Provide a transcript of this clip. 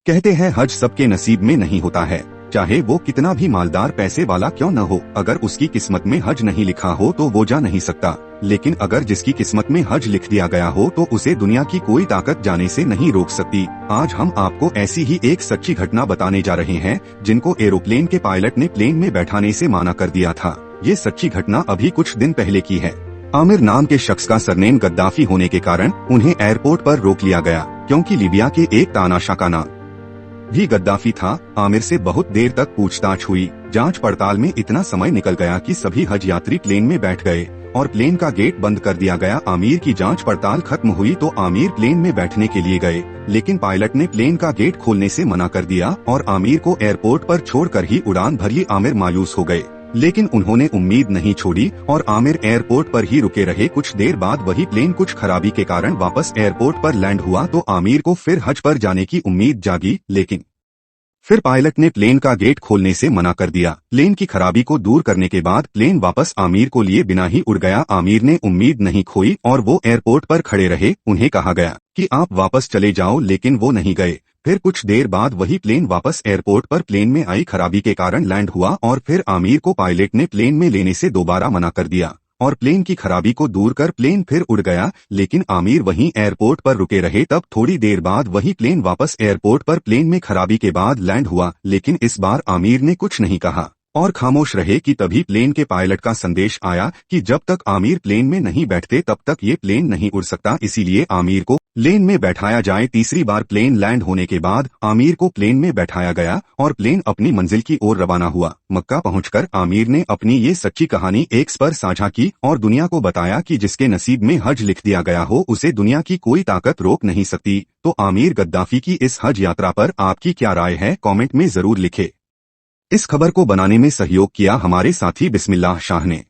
कहते हैं हज सबके नसीब में नहीं होता है, चाहे वो कितना भी मालदार पैसे वाला क्यों न हो। अगर उसकी किस्मत में हज नहीं लिखा हो तो वो जा नहीं सकता, लेकिन अगर जिसकी किस्मत में हज लिख दिया गया हो तो उसे दुनिया की कोई ताकत जाने से नहीं रोक सकती। आज हम आपको ऐसी ही एक सच्ची घटना बताने जा रहे हैं जिनको एरोप्लेन के पायलट ने प्लेन में बैठाने से मना कर दिया था। ये सच्ची घटना अभी कुछ दिन पहले की है। आमिर नाम के शख्स का सरनेम गद्दाफी होने के कारण उन्हें एयरपोर्ट पर रोक लिया गया, क्योंकि लीबिया के एक तानाशाह का नाम भी गद्दाफी था। आमिर से बहुत देर तक पूछताछ हुई। जांच पड़ताल में इतना समय निकल गया कि सभी हज यात्री प्लेन में बैठ गए और प्लेन का गेट बंद कर दिया गया। आमिर की जांच पड़ताल खत्म हुई तो आमिर प्लेन में बैठने के लिए गए, लेकिन पायलट ने प्लेन का गेट खोलने से मना कर दिया और आमिर को एयरपोर्ट पर छोड़कर ही उड़ान भरी। आमिर मायूस हो गए, लेकिन उन्होंने उम्मीद नहीं छोड़ी और आमिर एयरपोर्ट पर ही रुके रहे। कुछ देर बाद वही प्लेन कुछ खराबी के कारण वापस एयरपोर्ट पर लैंड हुआ तो आमिर को फिर हज पर जाने की उम्मीद जागी, लेकिन फिर पायलट ने प्लेन का गेट खोलने से मना कर दिया। प्लेन की खराबी को दूर करने के बाद प्लेन वापस आमिर को लिए बिना ही उड़ गया। आमिर ने उम्मीद नहीं खोई और वो एयरपोर्ट पर खड़े रहे। उन्हें कहा गया कि आप वापस चले जाओ, लेकिन वो नहीं गए। फिर कुछ देर बाद वही प्लेन वापस एयरपोर्ट पर प्लेन में आई खराबी के कारण लैंड हुआ और फिर आमिर को पायलट ने प्लेन में लेने से दोबारा मना कर दिया और प्लेन की खराबी को दूर कर प्लेन फिर उड़ गया, लेकिन आमिर वहीं एयरपोर्ट पर रुके रहे। तब थोड़ी देर बाद वही प्लेन वापस एयरपोर्ट पर प्लेन में खराबी के बाद लैंड हुआ, लेकिन इस बार आमिर ने कुछ नहीं कहा और खामोश रहे कि तभी प्लेन के पायलट का संदेश आया कि जब तक आमिर प्लेन में नहीं बैठते तब तक ये प्लेन नहीं उड़ सकता, इसीलिए आमिर को प्लेन में बैठाया जाए। तीसरी बार प्लेन लैंड होने के बाद आमिर को प्लेन में बैठाया गया और प्लेन अपनी मंजिल की ओर रवाना हुआ। मक्का पहुंचकर आमिर ने अपनी ये सच्ची कहानी एक्स पर साझा की और दुनिया को बताया कि जिसके नसीब में हज लिख दिया गया हो उसे दुनिया की कोई ताकत रोक नहीं सकती। तो आमिर गद्दाफी की इस हज यात्रा पर आपकी क्या राय है, कमेंट में जरूर लिखें। इस खबर को बनाने में सहयोग किया हमारे साथी बिस्मिल्लाह शाह ने।